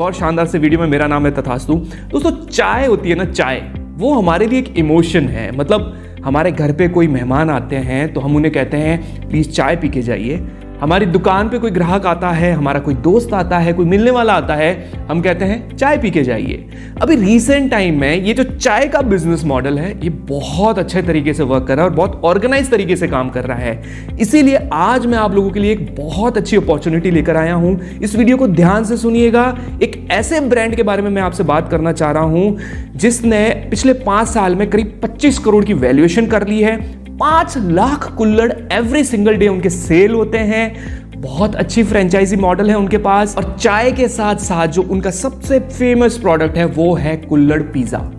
और शानदार से वीडियो में। मेरा नाम है तथास्तु। दोस्तों, चाय होती है ना, चाय वो हमारे लिए एक इमोशन है। मतलब हमारे घर पे कोई मेहमान आते हैं तो हम उन्हें कहते हैं प्लीज़ चाय पी के जाइए। हमारी दुकान पे कोई ग्राहक आता है, हमारा कोई दोस्त आता है, कोई मिलने वाला आता है, हम कहते हैं चाय पी के जाइए। अभी रीसेंट टाइम में ये जो चाय का बिजनेस मॉडल है ये बहुत अच्छे तरीके से वर्क कर रहा है और बहुत ऑर्गेनाइज तरीके से काम कर रहा है। इसीलिए आज मैं आप लोगों के लिए एक बहुत अच्छी अपॉर्चुनिटी लेकर आया हूं। इस वीडियो को ध्यान से सुनिएगा। एक ऐसे ब्रांड के बारे में मैं आपसे बात करना चाह रहा हूं जिसने पिछले 5 साल में करीब 25 करोड़ की वैल्यूएशन कर ली है। 5 लाख कुल्हड़ एवरी सिंगल डे उनके सेल होते हैं। बहुत अच्छी फ्रेंचाइजी मॉडल है उनके पास। और चाय के साथ साथ जो उनका सबसे फेमस प्रोडक्ट है वो है कुल्हड़ पिज्जा।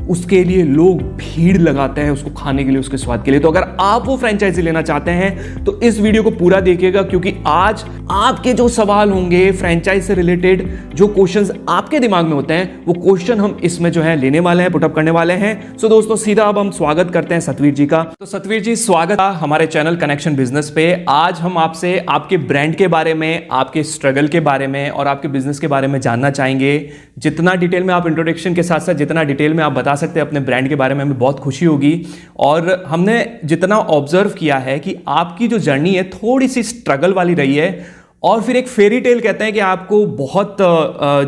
उसके लिए लोग भीड़ लगाते हैं उसको खाने के लिए, उसके स्वाद के लिए। तो अगर आप वो फ्रेंचाइजी लेना चाहते हैं तो इस वीडियो को पूरा देखिएगा, क्योंकि आज आपके जो सवाल होंगे फ्रेंचाइज से रिलेटेड, जो क्वेश्चंस आपके दिमाग में होते हैं, वो क्वेश्चन हम इसमें जो है लेने वाले हैं, पुटअप करने वाले हैं। सो दोस्तों, सीधा अब हम स्वागत करते हैं सतवीर जी का। तो सतवीर जी, स्वागत है हमारे चैनल कनेक्शन बिजनेस पे। आज हम आपसे आपके ब्रांड के बारे में, आपके स्ट्रगल के बारे में और आपके बिजनेस के बारे में जानना चाहेंगे। जितना डिटेल में आप इंट्रोडक्शन के साथ साथ जितना डिटेल में आप बता सकते हैं अपने ब्रांड के बारे में, हमें बहुत खुशी होगी। और हमने जितना ऑब्जर्व किया है कि आपकी जो जर्नी है थोड़ी सी स्ट्रगल वाली रही है, और फिर एक फेरी टेल कहते हैं कि आपको बहुत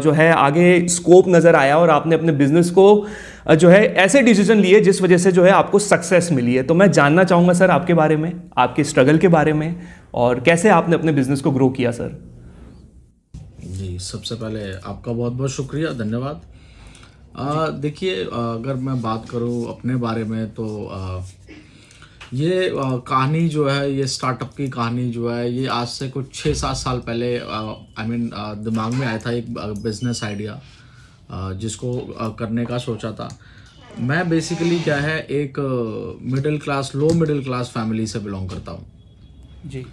जो है आगे स्कोप नजर आया और आपने अपने बिजनेस को जो है ऐसे डिसीजन लिए जिस वजह से जो है आपको सक्सेस मिली है। तो मैं जानना चाहूंगा सर आपके बारे में, आपके स्ट्रगल के बारे में, और कैसे आपने अपने बिजनेस को ग्रो किया सर। जी, सबसे पहले आपका बहुत बहुत शुक्रिया, धन्यवाद। देखिए, अगर मैं बात करूं अपने बारे में तो ये कहानी जो है, ये स्टार्टअप की कहानी जो है, ये आज से कुछ 6-7 साल पहले दिमाग में आया था एक बिजनेस आइडिया जिसको करने का सोचा था। मैं बेसिकली क्या है, एक लो मिडिल क्लास फैमिली से बिलोंग करता हूँ जी।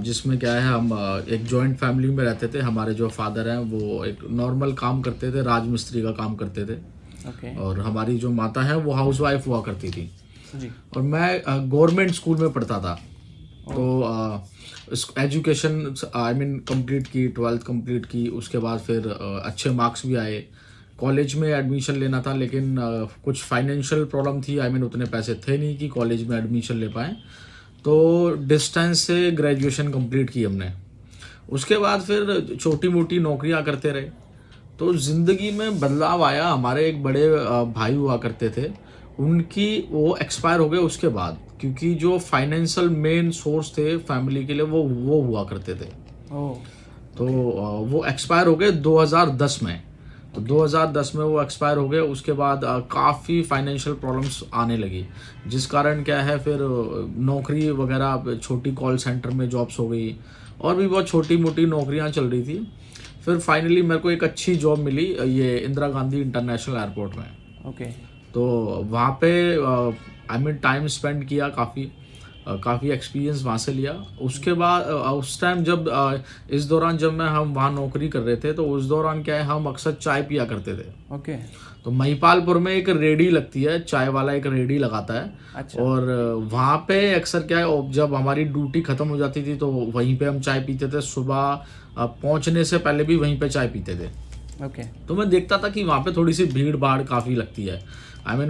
जिसमें क्या है, हम एक जॉइंट फैमिली में रहते थे। हमारे जो फादर हैं वो एक नॉर्मल काम करते थे, राजमिस्त्री का काम करते थे। और हमारी जो माता है वो हाउसवाइफ हुआ करती थी जी। और मैं गवर्नमेंट स्कूल में पढ़ता था। तो एजुकेशन कंप्लीट की, 12th कंप्लीट की। उसके बाद फिर अच्छे मार्क्स भी आए। कॉलेज में एडमिशन लेना था, लेकिन कुछ फाइनेंशियल प्रॉब्लम थी। उतने पैसे थे नहीं कि कॉलेज में एडमिशन ले पाएँ। तो डिस्टेंस से ग्रेजुएशन कंप्लीट की हमने। उसके बाद फिर छोटी मोटी नौकरियां करते रहे। तो ज़िंदगी में बदलाव आया। हमारे एक बड़े भाई हुआ करते थे, उनकी वो एक्सपायर हो गए उसके बाद, क्योंकि जो फाइनेंशियल मेन सोर्स थे फैमिली के लिए वो हुआ करते थे। तो वो एक्सपायर हो गए 2010 में। तो 2010 में वो एक्सपायर हो गए। उसके बाद काफ़ी फाइनेंशियल प्रॉब्लम्स आने लगी, जिस कारण क्या है, फिर नौकरी वगैरह, छोटी कॉल सेंटर में जॉब्स हो गई और भी बहुत छोटी मोटी नौकरियां चल रही थी। फिर फाइनली मेरे को एक अच्छी जॉब मिली, ये इंदिरा गांधी इंटरनेशनल एयरपोर्ट में। तो वहाँ पे टाइम स्पेंड किया, काफ़ी एक्सपीरियंस वहाँ से लिया। उसके बाद उस टाइम जब इस दौरान जब हम वहाँ नौकरी कर रहे थे, तो उस दौरान क्या है, हम अक्सर चाय पिया करते थे। तो महिपालपुर में एक रेडी लगती है, चाय वाला एक रेडी लगाता है। अच्छा। और वहाँ पे अक्सर क्या है, जब हमारी ड्यूटी ख़त्म हो जाती थी तो वहीं पे हम चाय पीते थे। सुबह पहुँचने से पहले भी वहीं पे चाय पीते थे। तो मैं देखता था कि वहाँ पे थोड़ी सी भीड़ भाड़ काफ़ी लगती है।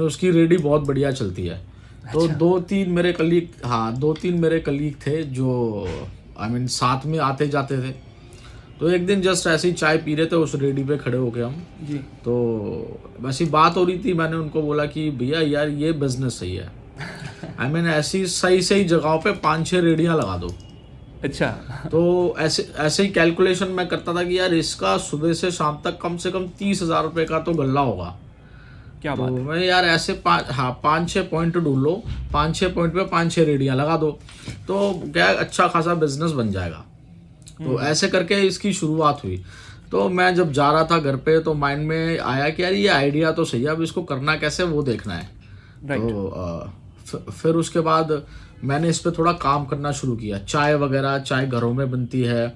उसकी रेडी बहुत बढ़िया चलती है। तो अच्छा। 2-3 मेरे कलीग थे जो साथ में आते जाते थे। तो एक दिन जस्ट ऐसे ही चाय पी रहे थे, उस रेडी पे खड़े हो गए हम जी। तो वैसी बात हो रही थी। मैंने उनको बोला कि भैया यार, ये बिजनेस सही है। ऐसी सही जगहों पे 5-6 रेडियां लगा दो। अच्छा। तो ऐसे ही कैलकुलेशन मैं करता था कि यार इसका सुबह से शाम तक कम से कम 30,000 रुपये का तो गल्ला होगा। क्या बात है? मैं यार ऐसे 5-6 पॉइंट ढूंढ लो, 5-6 पॉइंट पे 5-6 रेडियां लगा दो, तो क्या अच्छा खासा बिजनेस बन जाएगा। तो ऐसे करके इसकी शुरुआत हुई। तो मैं जब जा रहा था घर पे तो माइंड में आया कि यार ये आइडिया तो सही है, अब इसको करना कैसे वो देखना है। तो फिर उसके बाद मैंने इस पे थोड़ा काम करना शुरू किया। चाय घरों में बनती है,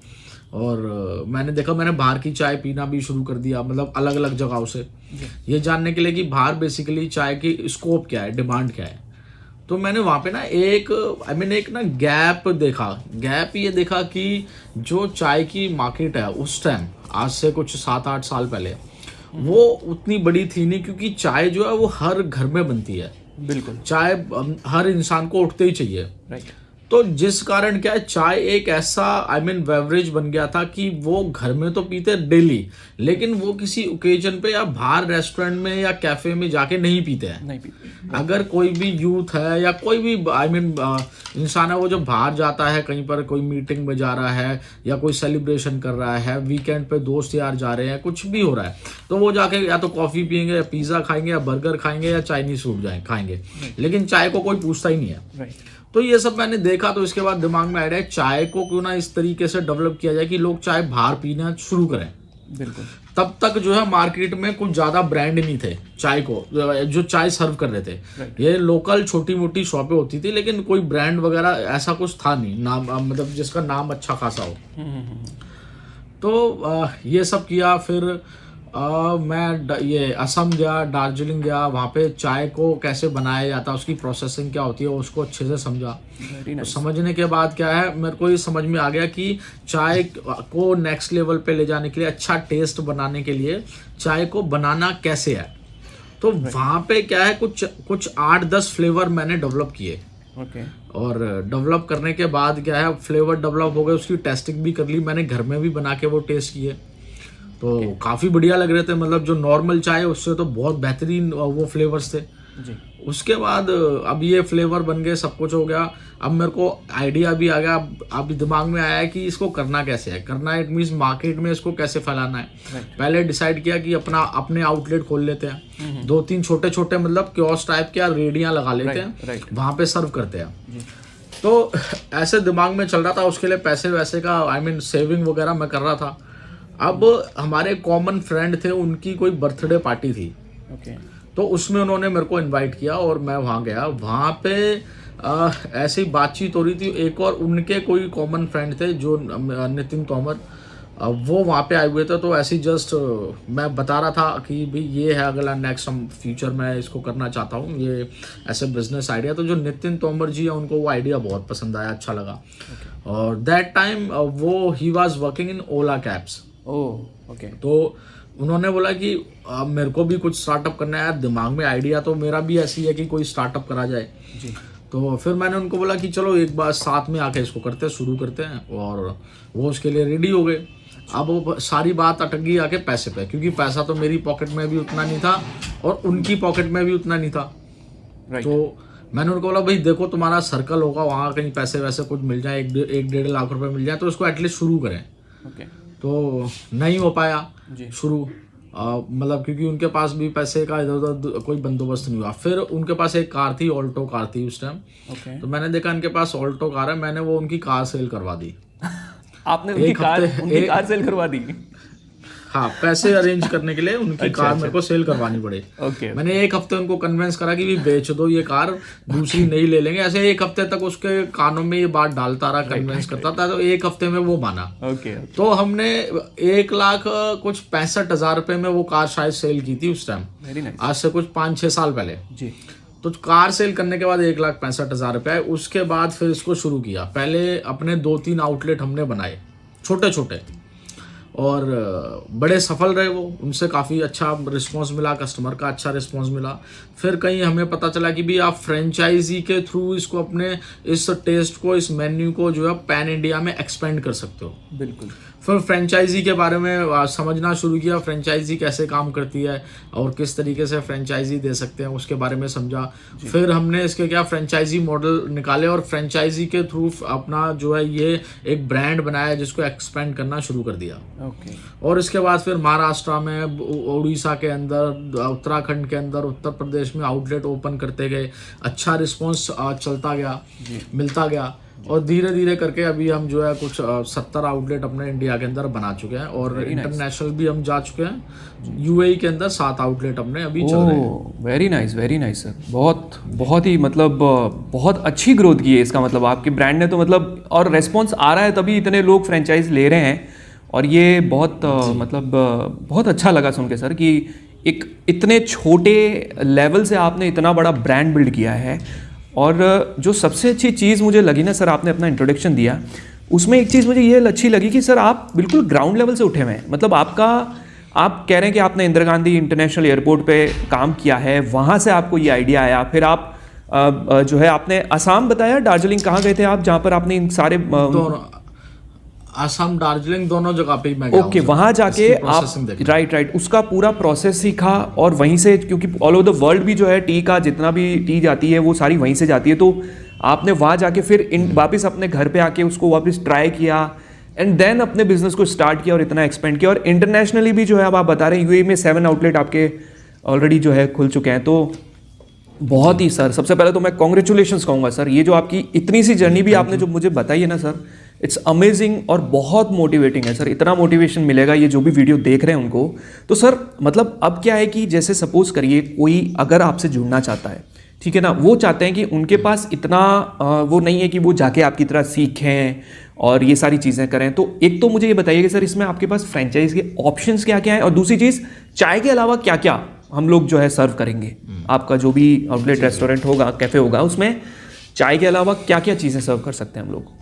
और मैंने देखा, मैंने बाहर की चाय पीना भी शुरू कर दिया, मतलब अलग अलग जगहों से, ये जानने के लिए कि बाहर बेसिकली चाय की स्कोप क्या है, डिमांड क्या है। तो मैंने वहाँ पे ना एक एक ना गैप ये देखा कि जो चाय की मार्केट है उस टाइम, आज से कुछ 7-8 साल पहले, वो उतनी बड़ी थी नहीं, क्योंकि चाय जो है वो हर घर में बनती है। बिल्कुल। चाय हर इंसान को उठते ही चाहिए। राइट। तो जिस कारण क्या है, चाय एक ऐसा बेवरेज बन गया था कि वो घर में तो पीते डेली, लेकिन वो किसी ओकेजन पे या बाहर रेस्टोरेंट में या कैफे में जाके नहीं पीते हैं। नहीं पीते। अगर कोई भी यूथ है या कोई भी इंसान है, वो जो बाहर जाता है, कहीं पर कोई मीटिंग में जा रहा है या कोई सेलिब्रेशन कर रहा है, वीकेंड पे दोस्त यार जा रहे हैं, कुछ भी हो रहा है, तो वो जाके या तो कॉफी पियेंगे या पिज्जा खाएंगे या बर्गर खाएंगे या चाइनीज फूड खाएंगे, लेकिन चाय को कोई पूछता ही नहीं है। राइट। तो ये सब मैंने देखा, तो इसके बाद दिमाग में आया चाय को क्यों ना इस तरीके से डेवलप किया जाए कि लोग चाय बाहर पीना शुरू करें। बिल्कुल। तब तक जो है मार्केट में कुछ ज्यादा ब्रांड नहीं थे चाय को, जो चाय सर्व कर रहे थे। Right. ये लोकल छोटी मोटी शॉपें होती थी, लेकिन कोई ब्रांड वगैरह ऐसा कुछ था नहीं, नाम मतलब जिसका नाम अच्छा खासा हो। तो ये सब किया। फिर मैं ये असम गया, दार्जिलिंग गया, वहाँ पे चाय को कैसे बनाया जाता है, उसकी प्रोसेसिंग क्या होती है, उसको अच्छे से समझा। तो समझने के बाद क्या है, मेरे को ये समझ में आ गया कि चाय को नेक्स्ट लेवल पे ले जाने के लिए, अच्छा टेस्ट बनाने के लिए चाय को बनाना कैसे है। तो वहाँ पे क्या है, कुछ 8-10 फ्लेवर मैंने डेवलप किए। ओके। और डेवलप करने के बाद क्या है, फ्लेवर डेवलप हो गए, उसकी टेस्टिंग भी कर ली मैंने, घर में भी बना के वो टेस्ट किए। तो काफ़ी बढ़िया लग रहे थे, मतलब जो नॉर्मल चाय है उससे तो बहुत बेहतरीन वो फ्लेवर्स थे जी। उसके बाद अब ये फ्लेवर बन गए, सब कुछ हो गया। अब मेरे को आइडिया भी आ गया, अब दिमाग में आया कि इसको करना कैसे है, करना इट मीन्स मार्केट में इसको कैसे फैलाना है। पहले डिसाइड किया कि अपने आउटलेट खोल लेते हैं, 2-3 छोटे छोटे मतलब क्योस टाइप के रेडियां लगा लेते हैं, वहां पे सर्व करते हैं। तो ऐसे दिमाग में चल रहा था, उसके लिए पैसे वैसे का सेविंग वगैरह मैं कर रहा था। अब हमारे कॉमन फ्रेंड थे, उनकी कोई बर्थडे पार्टी थी। ओके। तो उसमें उन्होंने मेरे को इनवाइट किया और मैं वहाँ गया। वहाँ पे ऐसी बातचीत हो रही थी, एक और उनके कोई कॉमन फ्रेंड थे जो नितिन तोमर, वो वहाँ पे आए हुए थे। तो ऐसे जस्ट मैं बता रहा था कि भाई ये है अगला नेक्स्ट फ्यूचर में इसको करना चाहता हूँ, ये ऐसे बिजनेस आइडिया। तो जो नितिन तोमर जी है, उनको वो आइडिया बहुत पसंद आया, अच्छा लगा। और दैट टाइम वो he was working in Ola cabs. Oh okay. तो उन्होंने बोला कि मेरे को भी कुछ स्टार्टअप करना है यार, दिमाग में आइडिया तो मेरा भी ऐसी है कि कोई स्टार्टअप करा जाए जी। तो फिर मैंने उनको बोला कि चलो एक बार साथ में आके इसको शुरू करते हैं, और वो उसके लिए रेडी हो गए। अब सारी बात अटक गई आके पैसे पे, क्योंकि पैसा तो मेरी पॉकेट में भी उतना नहीं था और उनकी पॉकेट में भी उतना नहीं था। तो मैंने उनको बोला भाई देखो, तुम्हारा सर्कल होगा वहाँ कहीं पैसे वैसे कुछ मिल जाए, 1-1.5 लाख रुपए मिल जाए, तो इसको एटलीस्ट शुरू करें। तो नहीं हो पाया शुरू, मतलब क्योंकि उनके पास भी पैसे का इधर उधर कोई बंदोबस्त नहीं हुआ। फिर उनके पास एक कार थी, ऑल्टो कार थी उस टाइम। तो मैंने देखा इनके पास ऑल्टो कार है, मैंने वो उनकी कार सेल करवा दी। आपने उनकी कार सेल करवा दी? हाँ, पैसे अरेंज करने के लिए उनकी कार मेरे को सेल करवानी पड़ी। मैंने 1 हफ्ते उनको कन्विंस करा कि भी बेच दो ये कार, दूसरी नहीं ले लेंगे। ऐसे 1 हफ्ते तक उसके कानों में ये बात डालता रहा, कन्विंस करता था। तो 1 हफ्ते में वो माना। तो हमने 1,65,000 रुपए में वो कार शायद सेल की थी उस टाइम, आज से कुछ 5-6 साल पहले जी। तो कार सेल करने के बाद 1,65,000 रुपए आए। उसके बाद फिर इसको शुरू किया। पहले अपने 2-3 आउटलेट हमने बनाए, छोटे छोटे, और बड़े सफल रहे वो। उनसे काफ़ी अच्छा रिस्पांस मिला, कस्टमर का अच्छा रिस्पांस मिला। फिर कहीं हमें पता चला कि भी आप फ्रेंचाइजी के थ्रू इसको, अपने इस टेस्ट को, इस मेन्यू को जो है पैन इंडिया में एक्सपेंड कर सकते हो। बिल्कुल। फिर फ्रेंचाइजी के बारे में समझना शुरू किया, फ्रेंचाइजी कैसे काम करती है और किस तरीके से फ्रेंचाइजी दे सकते हैं, उसके बारे में समझा। फिर हमने इसके क्या फ्रेंचाइजी मॉडल निकाले और फ्रेंचाइजी के थ्रू अपना जो है ये एक ब्रांड बनाया, जिसको एक्सपेंड करना शुरू कर दिया। और इसके बाद फिर महाराष्ट्र में, उड़ीसा के अंदर, उत्तराखंड के अंदर, उत्तर प्रदेश में आउटलेट ओपन करते गए। अच्छा रिस्पॉन्स चलता गया, मिलता गया, और धीरे धीरे करके अभी हम जो है कुछ 70 आउटलेट अपने इंडिया के अंदर बना चुके हैं, और इंटरनेशनल भी हम जा चुके हैं। यूएई के अंदर 7 आउटलेट अपने अभी चल रहे हैं। Very nice sir. बहुत ही मतलब बहुत अच्छी ग्रोथ की है इसका मतलब आपके ब्रांड ने तो, मतलब और रेस्पॉन्स आ रहा है तभी इतने लोग फ्रेंचाइज ले रहे हैं। और ये बहुत मतलब बहुत अच्छा लगा सुन के सर कि एक इतने छोटे लेवल से आपने इतना बड़ा ब्रांड बिल्ड किया है। और जो सबसे अच्छी चीज़ मुझे लगी ना सर, आपने अपना इंट्रोडक्शन दिया, उसमें एक चीज़ मुझे ये अच्छी लगी कि सर आप बिल्कुल ग्राउंड लेवल से उठे हुए हैं। मतलब आप कह रहे हैं कि आपने इंदिरा गांधी इंटरनेशनल एयरपोर्ट पे काम किया है, वहाँ से आपको ये आइडिया आया, फिर आप जो है आपने असम बताया, दार्जिलिंग कहाँ गए थे आप, जहाँ पर आपने इन सारे असम दार्जिलिंग दोनों जगह पे मैं गया ओके, वहाँ जाके आप राइट उसका पूरा प्रोसेस सीखा, और वहीं से, क्योंकि ऑल ओवर द वर्ल्ड भी जो है टी का जितना भी टी जाती है वो सारी वहीं से जाती है, तो आपने वहाँ जाके फिर वापस अपने घर पे आके उसको वापस ट्राई किया एंड देन अपने बिजनेस को स्टार्ट किया और इतना एक्सपेंड किया, और इंटरनेशनली भी जो है अब आप बता रहे हैं यूएई में 7 आउटलेट आपके ऑलरेडी जो है खुल चुके हैं। तो बहुत ही सर, सबसे पहले तो मैं कॉन्ग्रेचुलेशंस कहूँगा सर, ये जो आपकी इतनी सी जर्नी भी आपने जो मुझे बताई है ना सर, इट्स अमेजिंग और बहुत मोटिवेटिंग है सर। इतना मोटिवेशन मिलेगा ये जो भी वीडियो देख रहे हैं उनको। तो सर मतलब अब क्या है कि जैसे सपोज करिए कोई अगर आपसे जुड़ना चाहता है, ठीक है ना, वो चाहते हैं कि उनके पास इतना वो नहीं है कि वो जाके आपकी तरह सीखें और ये सारी चीज़ें करें, तो एक तो मुझे ये बताइए सर इसमें आपके पास फ्रेंचाइज के ऑप्शंस क्या क्या हैं, और दूसरी चीज़ चाय के अलावा क्या क्या हम लोग जो है सर्व करेंगे, आपका जो भी आउटलेट रेस्टोरेंट होगा, कैफ़े होगा, उसमें चाय के अलावा क्या क्या चीज़ें सर्व कर सकते हैं हम लोग।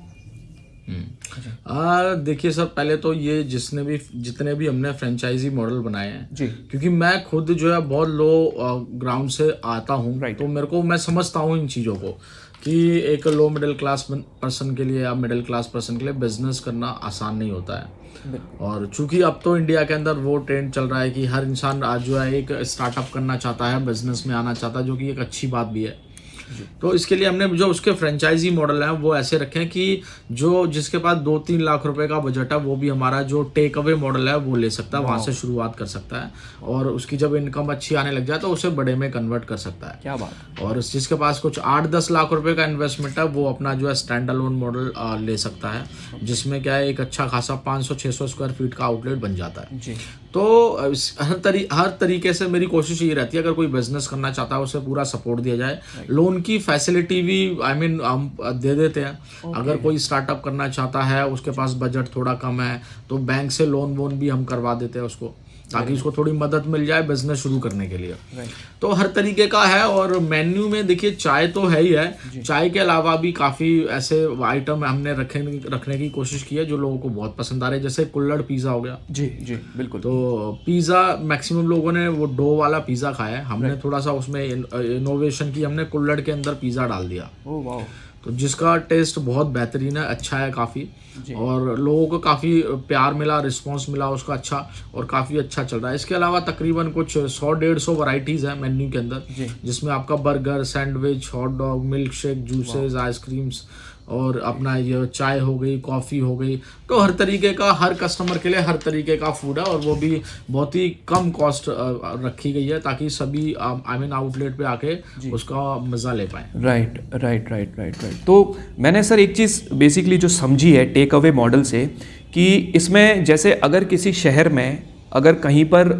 देखिए सर, पहले तो ये जितने भी हमने फ्रेंचाइजी मॉडल बनाए हैं जी, क्योंकि मैं खुद जो है बहुत लो ग्राउंड से आता हूँ, तो मैं समझता हूँ इन चीज़ों को कि एक लो मिडिल क्लास पर्सन के लिए या मिडिल क्लास पर्सन के लिए बिजनेस करना आसान नहीं होता है। और चूंकि अब तो इंडिया के अंदर वो ट्रेंड चल रहा है कि हर इंसान आज जो है एक स्टार्टअप करना चाहता है, बिजनेस में आना चाहता है, जो कि एक अच्छी बात भी है। तो इसके लिए हमने जो उसके फ्रेंचाइजी मॉडल है वो ऐसे रखे हैं कि जो जिसके पास 2-3 लाख रुपए का बजट है वो भी हमारा जो टेक अवे मॉडल है वो ले सकता है, वहां से शुरुआत कर सकता है, और उसकी जब इनकम अच्छी आने लग जाए तो उसे बड़े में कन्वर्ट कर सकता है। क्या बात। और जिसके पास कुछ 8-10 लाख रुपए का इन्वेस्टमेंट है वो अपना जो है स्टैंड अलोन मॉडल ले सकता है, जिसमें क्या है एक अच्छा खासा 500-600 स्क्वायर फीट का आउटलेट बन जाता है जी। तो हर तरीके से मेरी कोशिश ये रहती है अगर कोई बिजनेस करना चाहता है उसे पूरा सपोर्ट दिया जाए। लोन की फैसिलिटी भी हम दे देते हैं। अगर कोई स्टार्टअप करना चाहता है, उसके पास बजट थोड़ा कम है, तो बैंक से लोन वोन भी हम करवा देते हैं उसको, ताकि उसको थोड़ी मदद मिल जाए बिजनेस शुरू करने के लिए। तो हर तरीके का है। और मेन्यू में देखिए चाय तो है ही है, चाय के अलावा भी काफ़ी ऐसे आइटम हमने रखने की कोशिश की है जो लोगों को बहुत पसंद आ रहे हैं, जैसे कुल्हड़ पिज़्ज़ा हो गया। जी जी बिल्कुल। तो पिज़्ज़ा मैक्सिमम लोगों ने वो डो वाला पिज़्ज़ा खाया है, हमने थोड़ा सा उसमें इनोवेशन की, हमने कुल्हड़ के अंदर पिज़्ज़ा डाल दिया। ओह वाह। तो जिसका टेस्ट बहुत बेहतरीन है, अच्छा है काफ़ी, और लोगों को काफ़ी प्यार मिला, रिस्पांस मिला उसका अच्छा, और काफ़ी अच्छा चल रहा है। इसके अलावा तकरीबन कुछ 100-150 वैरायटीज़ हैं मेन्यू के अंदर, जिसमें आपका burger, sandwich, hot dog, milk shake, juices, ice creams, और अपना ये चाय हो गई, कॉफ़ी हो गई। तो हर तरीके का, हर कस्टमर के लिए हर तरीके का फूड है, और वो भी बहुत ही कम कॉस्ट रखी गई है, ताकि सभी आउटलेट पे आके उसका मज़ा ले पाएँ। राइट। तो मैंने सर एक चीज़ बेसिकली जो समझी है टेक अवे मॉडल से, कि इसमें जैसे अगर किसी शहर में अगर कहीं पर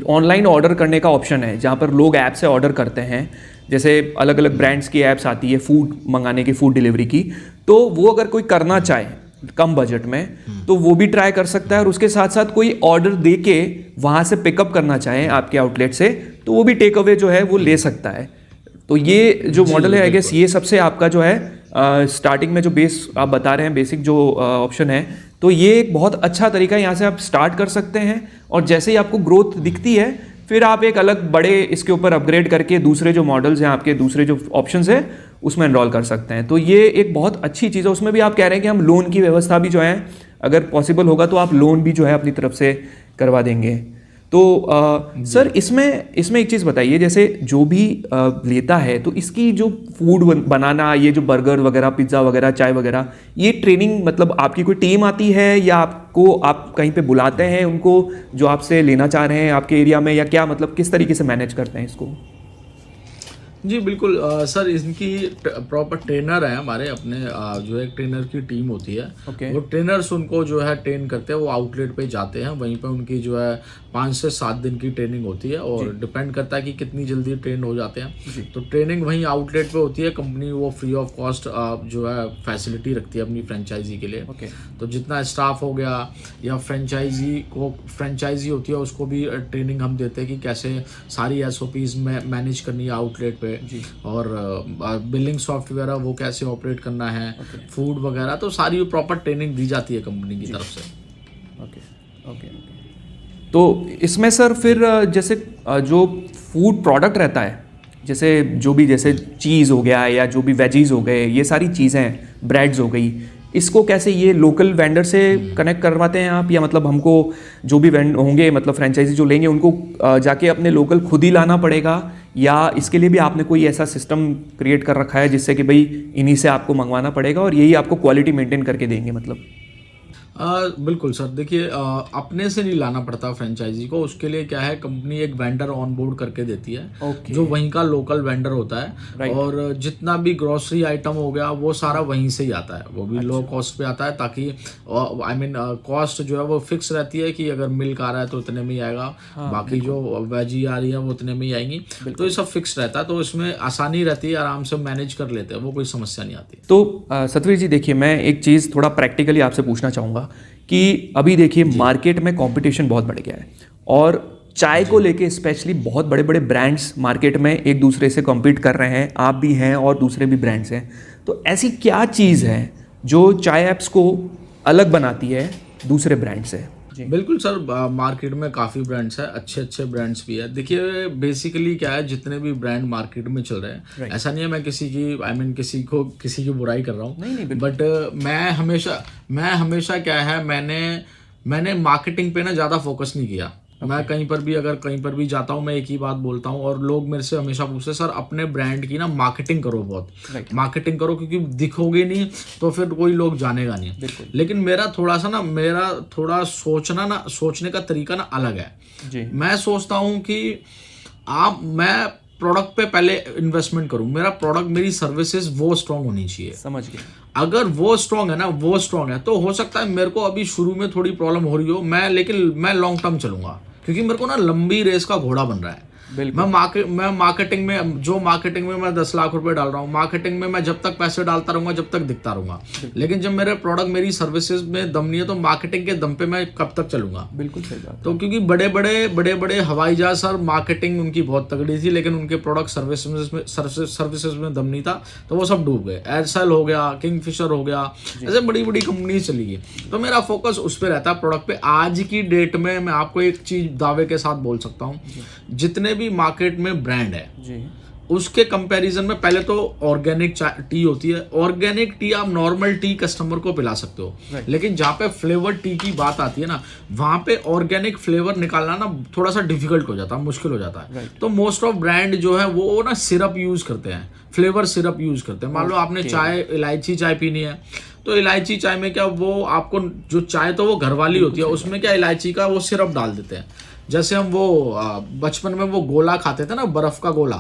ऑनलाइन ऑर्डर करने का ऑप्शन है, जहाँ पर लोग ऐप से ऑर्डर करते हैं, जैसे अलग अलग ब्रांड्स की ऐप्स आती है फूड मंगाने की, फूड डिलीवरी की, तो वो अगर कोई करना चाहे कम बजट में तो वो भी ट्राई कर सकता है, और उसके साथ साथ कोई ऑर्डर दे के वहाँ से पिकअप करना चाहे आपके आउटलेट से, तो वो भी टेक अवे जो है वो ले सकता है। तो ये जो मॉडल है आई गेस ये सबसे आपका जो है स्टार्टिंग में जो बेस आप बता रहे हैं, बेसिक जो ऑप्शन है, तो ये एक बहुत अच्छा तरीका है, यहाँ से आप स्टार्ट कर सकते हैं, और जैसे ही आपको ग्रोथ दिखती है फिर आप एक अलग बड़े इसके ऊपर अपग्रेड करके दूसरे जो मॉडल्स हैं आपके, दूसरे जो ऑप्शंस हैं उसमें एनरोल कर सकते हैं। तो ये एक बहुत अच्छी चीज़ है। उसमें भी आप कह रहे हैं कि हम लोन की व्यवस्था भी जो है अगर पॉसिबल होगा तो आप लोन भी जो है अपनी तरफ से करवा देंगे। तो सर इसमें एक चीज़ बताइए, जैसे जो भी लेता है तो इसकी जो फूड बनाना, ये जो बर्गर वगैरह, पिज़्ज़ा वगैरह, चाय वगैरह, ये ट्रेनिंग मतलब आपकी कोई टीम आती है या आप कहीं पे बुलाते हैं उनको जो आपसे लेना चाह रहे हैं आपके एरिया में, या क्या मतलब किस तरीके से मैनेज करते हैं इसको? जी बिल्कुल सर, इनकी प्रॉपर ट्रेनर है हमारे अपने, जो है ट्रेनर की टीम होती है। वो ट्रेनर्स उनको जो है ट्रेन करते हैं, वो आउटलेट पे जाते हैं, वहीं पे उनकी जो है 5 से 7 दिन की ट्रेनिंग होती है, और डिपेंड करता है कि कितनी जल्दी ट्रेन हो जाते हैं। तो ट्रेनिंग वहीं आउटलेट पे होती है, कंपनी वो फ्री ऑफ कॉस्ट जो है फैसिलिटी रखती है अपनी फ्रेंचाइजी के लिए। तो जितना स्टाफ हो गया या फ्रेंचाइजी होती है उसको भी ट्रेनिंग हम देते हैं कि कैसे सारी SOPs में मैनेज करनी है आउटलेट पे, होंगे, और बिलिंग सॉफ्टवेयर वो कैसे ऑपरेट करना है, फूड वगैरह, तो सारी प्रॉपर ट्रेनिंग दी जाती है कंपनी की तरफ से। ओके। तो इसमें सर फिर जैसे जो फूड प्रोडक्ट रहता है, जैसे जो भी जैसे चीज़ हो गया या जो भी वेजीज हो गए, ये सारी चीज़ें, ब्रेड्स हो गई, इसको कैसे ये लोकल वेंडर से कनेक्ट करवाते हैं आप, या मतलब हमको जो भी वेंड होंगे मतलब फ्रेंचाइजी जो लेंगे उनको जाके अपने लोकल खुद ही लाना पड़ेगा, या इसके लिए भी आपने कोई ऐसा सिस्टम क्रिएट कर रखा है जिससे कि भाई इन्हीं से आपको मंगवाना पड़ेगा और यही आपको क्वालिटी मेंटेन करके देंगे मतलब? बिल्कुल सर, देखिए अपने से नहीं लाना पड़ता फ्रेंचाइजी को, उसके लिए क्या है कंपनी एक वेंडर ऑन बोर्ड करके देती है, जो वहीं का लोकल वेंडर होता है, और जितना भी ग्रोसरी आइटम हो गया वो सारा वहीं से ही आता है, वो भी लो कॉस्ट पे आता है, ताकि कॉस्ट जो है वो फिक्स रहती है कि अगर मिल्क आ रहा है तो इतने में ही आएगा, बाकी जो वेजी आ रही है वो इतने में ही आएंगी, तो ये सब फिक्स रहता है, तो इसमें आसानी रहती है, आराम से मैनेज कर लेते हैं, वो कोई समस्या नहीं आती। तो सतवीर जी देखिए, मैं एक चीज़ थोड़ा प्रैक्टिकली आपसे पूछना चाहूँगा कि अभी देखिए मार्केट में कंपटीशन बहुत बढ़ गया है, और चाय को लेके स्पेशली बहुत बड़े बड़े ब्रांड्स मार्केट में एक दूसरे से कॉम्पीट कर रहे हैं, आप भी हैं और दूसरे भी ब्रांड्स हैं, तो ऐसी क्या चीज़ है जो चाय ऐप्स को अलग बनाती है दूसरे ब्रांड से? बिल्कुल सर, मार्केट में काफ़ी ब्रांड्स है, अच्छे अच्छे ब्रांड्स भी है। देखिए बेसिकली क्या है, जितने भी ब्रांड मार्केट में चल रहे हैं, ऐसा नहीं है मैं किसी की किसी की बुराई कर रहा हूँ, बट मैं हमेशा क्या है, मैंने मार्केटिंग पे ना ज़्यादा फोकस नहीं किया। मैं कहीं पर भी जाता हूँ, मैं एक ही बात बोलता हूँ, और लोग मेरे से हमेशा पूछते हैं सर अपने ब्रांड की ना मार्केटिंग करो, बहुत मार्केटिंग करो, क्योंकि दिखोगे नहीं तो फिर कोई लोग जानेगा नहीं। लेकिन मेरा थोड़ा सोचने का तरीका ना अलग है। मैं सोचता हूँ कि मैं प्रोडक्ट पे पहले इन्वेस्टमेंट करूं, मेरा प्रोडक्ट, मेरी सर्विसेज वो स्ट्रांग होनी चाहिए। समझ गए? अगर वो स्ट्रांग है तो हो सकता है मेरे को अभी शुरू में थोड़ी प्रॉब्लम हो रही हो, लेकिन मैं लॉन्ग टर्म चलूंगा, क्योंकि मेरे को ना लंबी रेस का घोड़ा बन रहा है। मैं मार्केटिंग में मैं 10 लाख रुपए डाल रहा हूँ, मार्केटिंग में मैं जब तक पैसे डालता रहूंगा, जब तक दिखता रहूंगा, लेकिन जब मेरे प्रोडक्ट, मेरी सर्विसेज में दम नहीं है, तो मार्केटिंग के दम पे मैं कब तक चलूंगा? बिल्कुल सही बात। तो क्योंकि बड़े बड़े हवाई जहाज सर, मार्केटिंग उनकी बहुत तगड़ी थी, लेकिन उनके प्रोडक्ट सर्विसेज में दम नहीं था, तो वो सब डूब गए। एयरसेल हो गया, किंगफिशर हो गया, ऐसे बड़ी बड़ी कंपनी चली गई। तो मेरा फोकस उस पर रहता है, प्रोडक्ट पे। आज की डेट में मैं आपको एक चीज दावे के साथ बोल सकता हूँ, जितने भी मार्केट में ब्रांड है जी, उसके कंपैरिजन में पहले तो ऑर्गेनिक टी होती है। ऑर्गेनिक टी आप नॉर्मल टी कस्टमर को पिला सकते हो, लेकिन जहाँ पे फ्लेवर टी की बात आती है ना, वहां पे ऑर्गेनिक फ्लेवर निकालना ना थोड़ा सा डिफिकल्ट हो जाता है, मुश्किल हो जाता है। तो मोस्ट ऑफ ब्रांड जो है वो ना सिरप यूज करते हैं, फ्लेवर सिरप यूज करते हैं। मान लो आपने इलायची चाय पीनी है, तो इलायची चाय में क्या, वो आपको जो चाय तो वो घर वाली होती है, उसमें क्या इलायची का वो सिरप डाल देते हैं। जैसे हम वो बचपन में वो गोला खाते थे ना, बर्फ का गोला,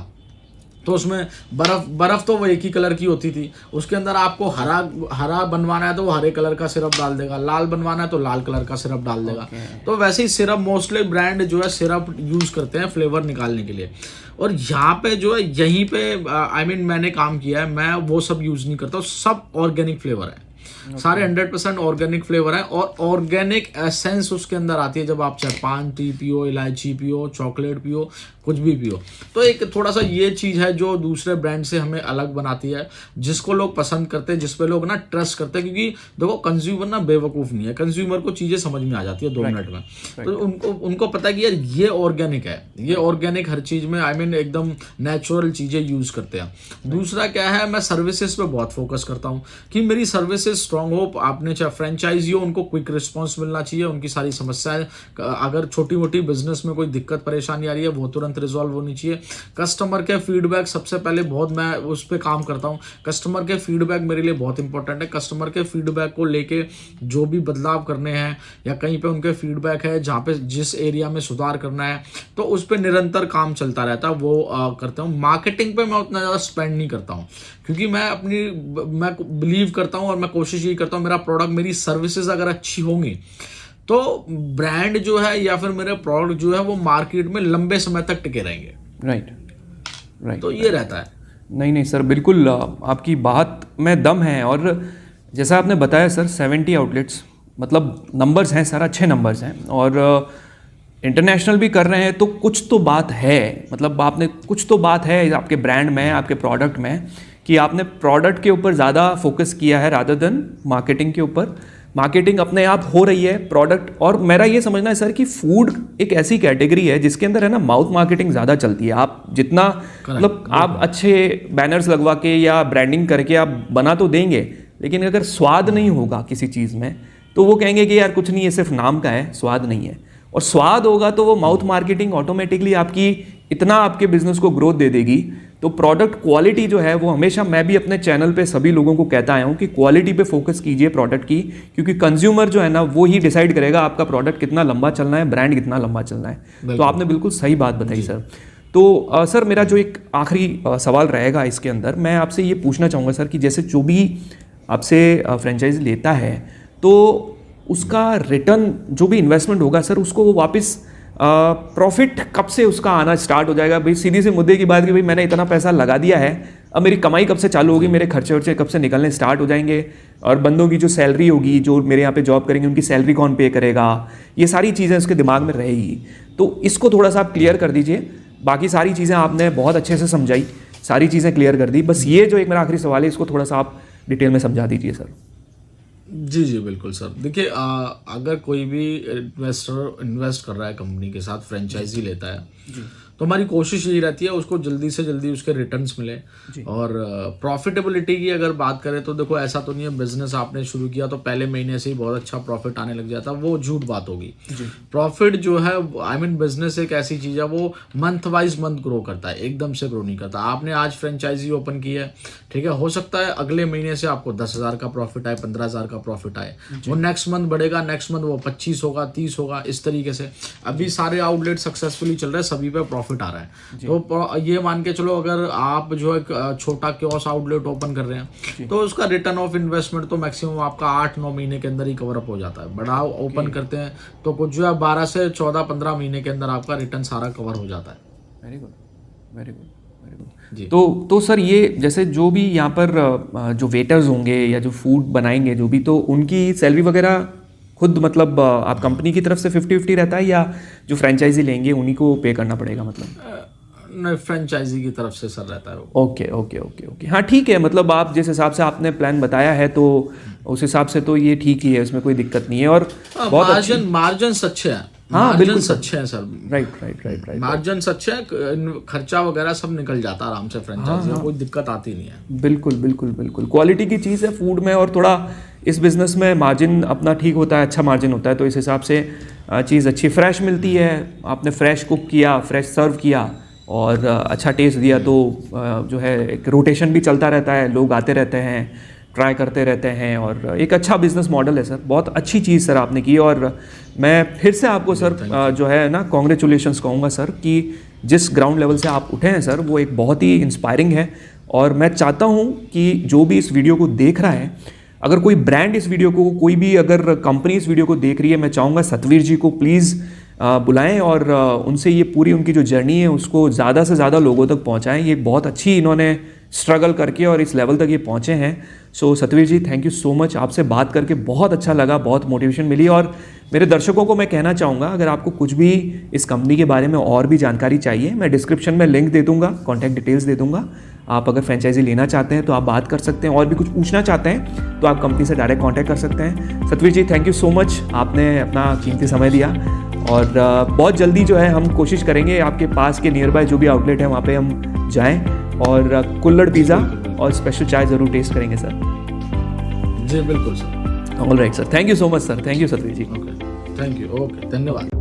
तो उसमें बर्फ तो वो एक ही कलर की होती थी, उसके अंदर आपको हरा बनवाना है तो वो हरे कलर का सिरप डाल देगा, लाल बनवाना है तो लाल कलर का सिरप डाल देगा। तो वैसे ही सिरप, मोस्टली ब्रांड जो है सिरप यूज करते हैं फ्लेवर निकालने के लिए। और यहाँ पे जो है, यहीं पे मैंने काम किया है, मैं वो सब यूज नहीं करता, सब ऑर्गेनिक फ्लेवर है, सारे 100% ऑर्गेनिक फ्लेवर है, और ऑर्गेनिक एसेंस उसके अंदर आती है। जब आप चाहे पान टी पियो, इलायची पियो, चॉकलेट पियो, कुछ भी पियो, तो एक थोड़ा सा ये चीज है जो दूसरे ब्रांड से हमें अलग बनाती है, जिसको लोग पसंद करते हैं, जिसपे लोग ना ट्रस्ट करते हैं। क्योंकि देखो कंज्यूमर ना बेवकूफ नहीं है, कंज्यूमर को चीजें समझ में आ जाती है 2 मिनट में। तो उनको पता है कि यार ये ऑर्गेनिक है, ये ऑर्गेनिक हर चीज में एकदम नेचुरल चीजें यूज करते हैं। दूसरा क्या है, मैं सर्विसेज पे बहुत फोकस करता हूँ कि मेरी सर्विसेज स्ट्रांग हो। आपने चाहे फ्रेंचाइजी हो, उनको क्विक रिस्पॉन्स मिलना चाहिए, उनकी सारी समस्याएं, अगर छोटी मोटी बिजनेस में कोई दिक्कत परेशानी आ रही है वो तुरंत रिजॉल्व होनी चाहिए। कस्टमर के फीडबैक सबसे पहले बहुत मैं उस पर काम करता हूँ। कस्टमर के फीडबैक मेरे लिए बहुत इंपॉर्टेंट है। कस्टमर के फीडबैक को लेके जो भी बदलाव करने हैं, या कहीं पे उनके फीडबैक है जहाँ पे जिस एरिया में सुधार करना है, तो उस पर निरंतर काम चलता रहता है, वो करता हूँ। मार्केटिंग पे मैं उतना ज़्यादा स्पेंड नहीं करता हूँ, क्योंकि मैं बिलीव करता हूँ और मैं कोशिश यही करता हूँ, मेरा प्रोडक्ट, मेरी सर्विसेज अगर अच्छी होंगी तो ब्रांड जो है या फिर मेरे प्रोडक्ट जो है वो मार्केट में लंबे समय तक टिके रहेंगे। राइट। तो ये रहता है। नहीं सर, बिल्कुल आपकी बात में दम है। और जैसा आपने बताया सर, 70 आउटलेट्स, मतलब नंबर्स हैं सर, अच्छे नंबर्स हैं। और इंटरनेशनल भी कर रहे हैं तो कुछ तो बात है, मतलब आपने कुछ तो बात है आपके ब्रांड में, आपके प्रोडक्ट में, कि आपने प्रोडक्ट के ऊपर ज़्यादा फोकस किया है रादर देन मार्केटिंग के ऊपर। मार्केटिंग अपने आप हो रही है, प्रोडक्ट, और मेरा ये समझना है सर कि फूड एक ऐसी कैटेगरी है जिसके अंदर है ना माउथ मार्केटिंग ज़्यादा चलती है। आप जितना मतलब आप अच्छे बैनर्स लगवा के या ब्रांडिंग करके आप बना तो देंगे, लेकिन अगर स्वाद नहीं होगा किसी चीज़ में तो वो कहेंगे कि यार कुछ नहीं है, सिर्फ नाम का है, स्वाद नहीं है। और स्वाद होगा तो वो माउथ मार्केटिंग ऑटोमेटिकली आपकी इतना आपके बिजनेस को ग्रोथ दे देगी। तो प्रोडक्ट क्वालिटी जो है वो हमेशा, मैं भी अपने चैनल पे सभी लोगों को कहता आया हूँ कि क्वालिटी पे फोकस कीजिए प्रोडक्ट की, क्योंकि कंज्यूमर जो है ना वो ही डिसाइड करेगा आपका प्रोडक्ट कितना लंबा चलना है, ब्रांड कितना लंबा चलना है। तो आपने बिल्कुल सही बात बताई सर। तो सर मेरा जो एक आखिरी सवाल रहेगा इसके अंदर, मैं आपसे ये पूछना चाहूँगा सर कि जैसे जो भी आपसे फ्रेंचाइजी लेता है तो उसका रिटर्न जो भी इन्वेस्टमेंट होगा सर, उसको वो वापस प्रॉफिट कब से उसका आना स्टार्ट हो जाएगा? भाई सीधी सी मुद्दे की बात कि भाई मैंने इतना पैसा लगा दिया है, अब मेरी कमाई कब से चालू होगी, मेरे खर्चे वर्चे कब से निकलने स्टार्ट हो जाएंगे, और बंदों की जो सैलरी होगी, जो मेरे यहाँ पे जॉब करेंगे उनकी सैलरी कौन पे करेगा, ये सारी चीज़ें उसके दिमाग में रहेगी। तो इसको थोड़ा सा आप क्लियर कर दीजिए। बाकी सारी चीज़ें आपने बहुत अच्छे से समझाई, सारी चीज़ें क्लियर कर दी, बस ये जो एक मेरा आखिरी सवाल है इसको थोड़ा सा आप डिटेल में समझा दीजिए सर। जी जी बिल्कुल सर। देखिए अगर कोई भी इन्वेस्टर इन्वेस्ट कर रहा है कंपनी के साथ, फ्रेंचाइजी लेता है, तो हमारी कोशिश यही रहती है उसको जल्दी से जल्दी उसके रिटर्न्स मिले। और प्रॉफिटेबिलिटी की अगर बात करें तो देखो ऐसा तो नहीं है बिजनेस आपने शुरू किया तो पहले महीने से ही बहुत अच्छा प्रॉफिट आने लग जाता, वो झूठ बात होगी। प्रॉफिट जो है बिजनेस एक ऐसी चीज़ है वो मंथ वाइज मंथ ग्रो करता है, एकदम से ग्रो नहीं करता। आपने आज फ्रेंचाइजी ओपन की है, ठीक है, हो सकता है अगले महीने से आपको 10,000 का प्रॉफिट आए, 15,000 का प्रॉफिट आए, वो नेक्स्ट मंथ बढ़ेगा, नेक्स्ट मंथ वो 25 होगा, 30 होगा, इस तरीके से। अभी सारे आउटलेट सक्सेसफुली चल रहे हैं, सभी पे प्रॉफिट आ रहा है। तो ये मान के चलो अगर आप जो एक छोटा कियोस्क आउटलेट ओपन कर रहे हैं तो उसका रिटर्न ऑफ इन्वेस्टमेंट तो मैक्सिमम आपका 8-9 महीने के अंदर ही कवर अप हो जाता है। बड़ा ओपन करते हैं तो कुछ जो है 12 से 14-15 महीने के अंदर आपका रिटर्न सारा कवर हो जाता है। Very good, very good, very good जी। तो सर ये जैसे जो भी यहाँ पर जो वेटर्स होंगे या जो फूड बनाएंगे जो भी, तो उनकी सैलरी वगैरह खुद मतलब आप कंपनी की तरफ से 50-50 रहता है या जो फ्रेंचाइजी लेंगे उन्हीं को पे करना पड़ेगा? मतलब नहीं, फ्रेंचाइजी की तरफ से सर रहता है वो। ओके ओके ओके ओके, हाँ ठीक है। मतलब आप जिस हिसाब से आपने प्लान बताया है तो उस हिसाब से तो ये ठीक ही है, उसमें कोई दिक्कत नहीं है। और बहुत मार्जिन अच्छे हैं। हाँ बिल्कुल अच्छे हैं सर। राइट मार्जिन अच्छे हैं, खर्चा वगैरह सब निकल जाता है आराम से फ्रेंचाइजी में, कोई दिक्कत आती नहीं है। बिल्कुल बिल्कुल बिल्कुल, क्वालिटी की चीज़ है फूड में, और थोड़ा इस बिज़नेस में मार्जिन अपना ठीक होता है, अच्छा मार्जिन होता है, तो इस हिसाब से चीज़ अच्छी फ्रेश मिलती है। आपने फ्रेश कुक किया, फ्रेश सर्व किया और अच्छा टेस्ट दिया, तो जो है एक रोटेशन भी चलता रहता है, लोग आते रहते हैं, ट्राई करते रहते हैं, और एक अच्छा बिजनेस मॉडल है सर। बहुत अच्छी चीज़ सर आपने की, और मैं फिर से आपको सर जो है ना कॉन्ग्रेचुलेशंस कहूँगा सर कि जिस ग्राउंड लेवल से आप उठे हैं सर वो एक बहुत ही इंस्पायरिंग है। और मैं चाहता हूँ कि जो भी इस वीडियो को देख रहा है, अगर कोई ब्रांड इस वीडियो को, कोई भी अगर कंपनी इस वीडियो को देख रही है, मैं चाहूँगा सतवीर जी को प्लीज़ बुलाएं और उनसे ये पूरी उनकी जो जर्नी है उसको ज़्यादा से ज़्यादा लोगों तक पहुँचाएं। ये बहुत अच्छी इन्होंने स्ट्रगल करके और इस लेवल तक ये पहुँचे हैं। सो सतवीर जी थैंक यू सो मच, आपसे बात करके बहुत अच्छा लगा, बहुत मोटिवेशन मिली। और मेरे दर्शकों को मैं कहना चाहूँगा, अगर आपको कुछ भी इस कंपनी के बारे में और भी जानकारी चाहिए, मैं डिस्क्रिप्शन में लिंक दे दूँगा, कॉन्टैक्ट डिटेल्स दे दूँगा। आप अगर फ्रेंचाइजी लेना चाहते हैं तो आप बात कर सकते हैं, और भी कुछ पूछना चाहते हैं तो आप कंपनी से डायरेक्ट कॉन्टैक्ट कर सकते हैं। सतवीर जी थैंक यू सो मच, आपने अपना कीमती समय दिया। और बहुत जल्दी जो है हम कोशिश करेंगे आपके पास के नियर बाय जो भी आउटलेट है वहाँ पे हम जाएं और कुल्हड़ पिज़्ज़ा और स्पेशल चाय ज़रूर टेस्ट करेंगे सर। जी बिल्कुल sir. All right sir, thank you so much sir, thank you Satveer ji. Okay, thank you, okay, धन्यवाद।